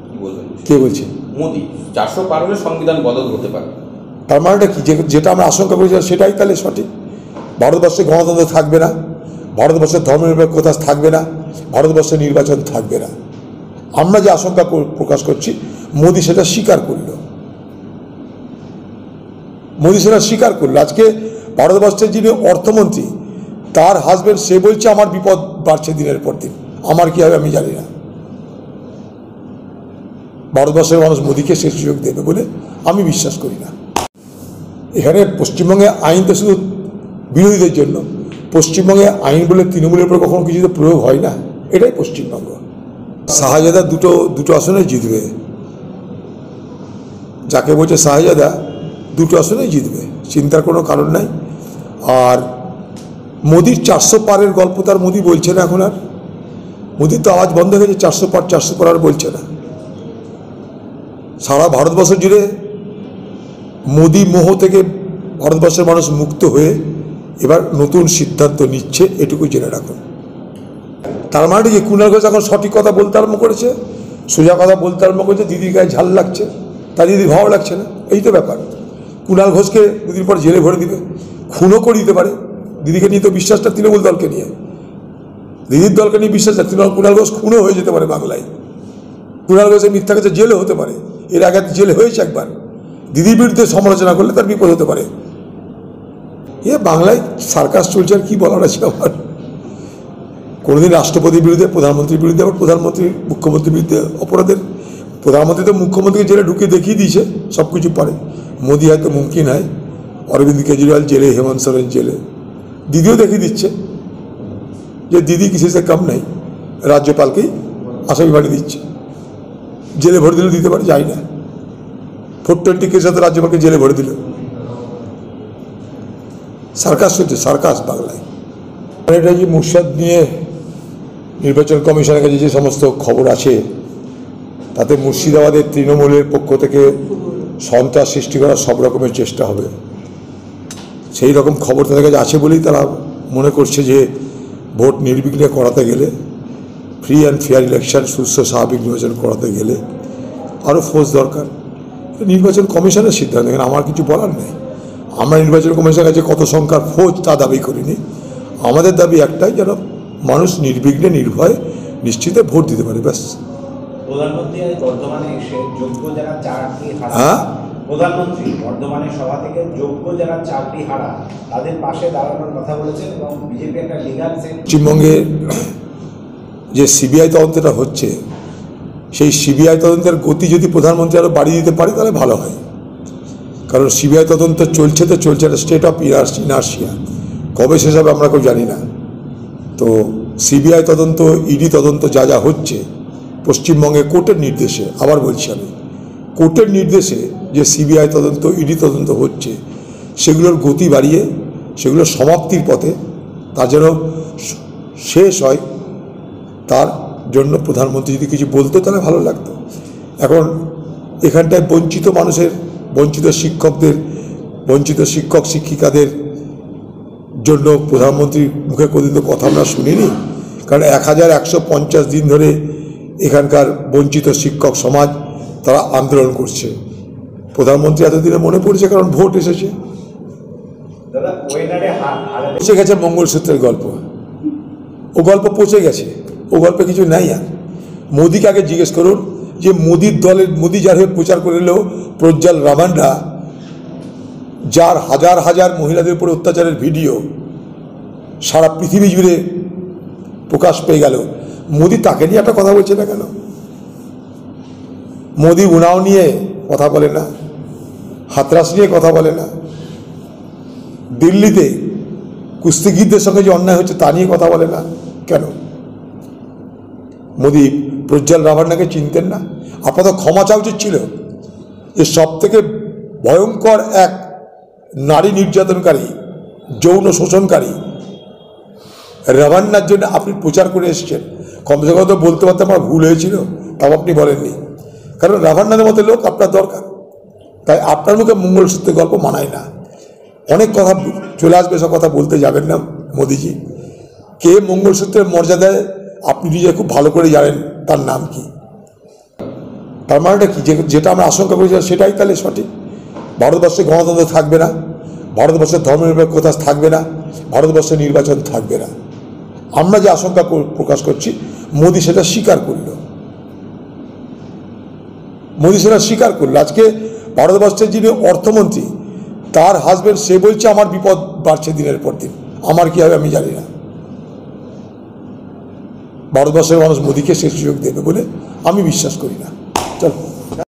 কি বলবেন? কে বলছে? মোদি 400 পার হলে সংবিধান বদল হতে পারে। তার মানেটা কি? যেটা আমরা আশঙ্কা করেছিলাম সেটাই তাহলে সঠিক। ভারতবর্ষে গণতন্ত্র থাকবে না, ভারতবর্ষের ধর্মনিরপেক্ষতা থাকবে না, ভারতবর্ষে নির্বাচন থাকবে না। আমরা যে আশঙ্কা প্রকাশ করছি, মোদি সেটা স্বীকার করল। মোদি সেটা স্বীকার করল। আজকে ভারতবর্ষের যিনি অর্থমন্ত্রী, তার হাজব্যান্ড, সে বলছে আমার বিপদ বাড়ছে দিনের পর দিন, আমার কী হবে আমি জানি না। ভারতবর্ষের মানুষ মোদিকে সে সুযোগ দেবে বলে আমি বিশ্বাস করি না। এখানে পশ্চিমবঙ্গে আইন তো শুধু বিরোধীদের জন্য। পশ্চিমবঙ্গে আইন বলে তৃণমূলের উপর কখনো কিছু তো প্রয়োগ হয় না, এটাই পশ্চিমবঙ্গ। শাহজাদা দুটো আসনে জিতবে। যাকে বলছে শাহজাদা দুটো আসনেই জিতবে, চিন্তার কোনো কারণ নাই। আর মোদির 400 পারের গল্প তার মোদি বলছে না এখন আর। মোদির তো আওয়াজ বন্ধ হয়ে গেছে, 400 পার আর বলছে না। সারা ভারতবর্ষ জুড়ে মোদি মোহ থেকে ভারতবর্ষের মানুষ মুক্ত হয়ে এবার নতুন সিদ্ধান্ত নিচ্ছে, এটুকু জেনে রাখুন। তার মানে কি কুণাল ঘোষ এখন সঠিক কথা বলতে আরম্ভ করেছে, সোজা কথা বলতে আরম্ভ করেছে, দিদির গায়ে ঝাল লাগছে, তার দিদির ভালো লাগছে না, এই তো ব্যাপার। কুণাল ঘোষকে দুদিন পর জেলে ভরে দিবে, খুনও করে দিতে পারে। দিদিকে নিয়ে তো বিশ্বাসটা তৃণমূল দলকে নিয়ে, দিদির দলকে নিয়ে বিশ্বাসটা কুণাল ঘোষ খুনও হয়ে যেতে পারে বাংলায়। কুণাল ঘোষের মিথ্যা কাছে জেলে হতে পারে, এর আগে জেলে হয়েছে একবার। দিদির বিরুদ্ধে সমালোচনা করলে তার বিপদ হতে পারে। বাংলায় সার্কাস চলছে, আর কি বলার আছে আমার। কোনোদিন রাষ্ট্রপতির বিরুদ্ধে, প্রধানমন্ত্রীর বিরুদ্ধে, আবার প্রধানমন্ত্রী মুখ্যমন্ত্রীর বিরুদ্ধে অপরাধের। প্রধানমন্ত্রী তো মুখ্যমন্ত্রীকে জেলে ঢুকিয়ে দেখিয়ে দিয়েছে, সব কিছু পারে। মোদি হয়তো মুমকিন হয়, অরবিন্দ কেজরিওয়াল জেলে, হেমন্ত সোরেন জেলে, দিদিও দেখিয়ে দিচ্ছে যে দিদি কিছু সে কম নাই, রাজ্যপালকেই আসামি বানিয়ে দিচ্ছে। জেলে ভরে দিলেও দিতে পারে, যাই না। 420 কেসে তো রাজ্যপালকে জেলে ভরে দিল। সার্কাস চলছে, সার্কাস বাংলায়। এটা যে মুর্শিদ নিয়ে নির্বাচন কমিশনের কাছে যে সমস্ত খবর আছে, তাতে মুর্শিদাবাদের তৃণমূলের পক্ষ থেকে সন্ত্রাস সৃষ্টি করার সব রকমের চেষ্টা হবে, সেই রকম খবর তাদের কাছে আছে বলেই তারা মনে করছে যে ভোট নির্বিঘ্নে করাতে গেলে, ফ্রি অ্যান্ড ফেয়ার ইলেকশন, সুস্থ স্বাভাবিক নির্বাচন করাতে গেলে আরও ফোর্স দরকার। নির্বাচন কমিশনের সিদ্ধান্ত, এখানে আমার কিছু বলার নেই। আমরা নির্বাচন কমিশনের কাছে কত সংখ্যার ফৌজ তা দাবি করিনি। আমাদের দাবি একটাই, যেন মানুষ নির্বিঘ্নে নির্ভয়ে নিশ্চিতে ভোট দিতে পারে, ব্যাস। প্রধানমন্ত্রী বর্ধমানে এসে যোগ্য যারা চাকরি হারা, হ্যাঁ, প্রধানমন্ত্রী বর্ধমানের সভা থেকে যোগ্য যারা চাকরি হারা তাদের পাশে দাঁড়ানোর কথা বলেছেন, এবং বিজেপি একটা লিগাল সেল। পশ্চিমবঙ্গে যে সিবিআই তদন্তটা হচ্ছে, সেই সিবিআই তদন্তের গতি যদি প্রধানমন্ত্রী আরও বাড়িয়ে দিতে পারে তাহলে ভালো হয়। কারণ সিবিআই তদন্ত চলছে তো চলছে, একটা স্টেট অফ ইনার্শিয়া, কবে শেষ হবে আমরা কেউ জানি না। তো সিবিআই তদন্ত, ইডি তদন্ত যা যা হচ্ছে পশ্চিমবঙ্গে কোর্টের নির্দেশে, আবার বলছি আমি, কোর্টের নির্দেশে যে সিবিআই তদন্ত, ইডি তদন্ত হচ্ছে, সেগুলোর গতি বাড়িয়ে সেগুলোর সমাপ্তির পথে তা যেন শেষ হয়, তার জন্য প্রধানমন্ত্রী যদি কিছু বলতো তাহলে ভালো লাগতো। এখন এখানটায় বঞ্চিত মানুষের, বঞ্চিত শিক্ষকদের, বঞ্চিত শিক্ষক শিক্ষিকাদের জন্য প্রধানমন্ত্রীর মুখে কোনোদিন তো কথা আমরা শুনিনি। কারণ 1150 দিন ধরে এখানকার বঞ্চিত শিক্ষক সমাজ তারা আন্দোলন করছে। প্রধানমন্ত্রী এতদিনে মনে পড়েছে, কারণ ভোট এসেছে। পৌঁছে গেছে মঙ্গলসূত্রের গল্প, ও গল্প পৌঁছে গেছে, ও গল্পে কিছু নাই। আর মোদিকে আগে জিজ্ঞেস করুন যে মোদির দলের, মোদি যার হয়ে প্রচার করে এলো প্রজ্জ্বল রাভান্না, যার হাজার হাজার মহিলাদের উপরে অত্যাচারের ভিডিও সারা পৃথিবী জুড়ে প্রকাশ পেয়ে গেল, মোদি তাকে নিয়ে একটা কথা বলছে না কেন? মোদি উনাও নিয়ে কথা বলে না, হাতরাস নিয়ে কথা বলে না, দিল্লিতে কুস্তিগীরদের সঙ্গে যে অন্যায় হচ্ছে তা নিয়ে কথা বলে না কেন? মোদি প্রজ্জ্বল রাভান্নাকে চিনতেন না? আপাতত ক্ষমা চাওয়া উচিত ছিল। এ সব থেকে ভয়ঙ্কর এক নারী নির্যাতনকারী, যৌন শোষণকারী রাভান্নার জন্য আপনি প্রচার করে এসেছেন। কমসে কম তো বলতে পারতে আমার ভুল হয়েছিল, তাও আপনি বলেননি। কারণ রাভান্নাদের মতো লোক আপনার দরকার, তাই আপনার মুখে মঙ্গলসূত্রের গল্প মানায় না। অনেক কথা চলে আসবে, সব কথা বলতে যাবেন না মোদিজি। কে মঙ্গলসূত্রের মর্যাদায় আপনি নিজে খুব ভালো করে জানেন, তার নাম কি। তার মানেটা কি, যেটা আমরা আশঙ্কা করেছিলাম সেটাই তাহলে সঠিক। ভারতবর্ষে গণতন্ত্র থাকবে না, ভারতবর্ষের ধর্মনিরপেক্ষতা থাকবে না, ভারতবর্ষে নির্বাচন থাকবে না। আমরা যে আশঙ্কা প্রকাশ করছি, মোদী সেটা স্বীকার করলো। মোদী সেটা স্বীকার করলো। আজকে ভারতবর্ষের যিনি অর্থমন্ত্রী, তার হাজবেন্ড, সে বলছে আমার বিপদ বাড়ছে দিনের পর দিন, আমার কি হবে আমি জানি না। ভারতবর্ষের মানুষ মোদীকে সে সুযোগ দেবে বলে আমি বিশ্বাস করি না। চল।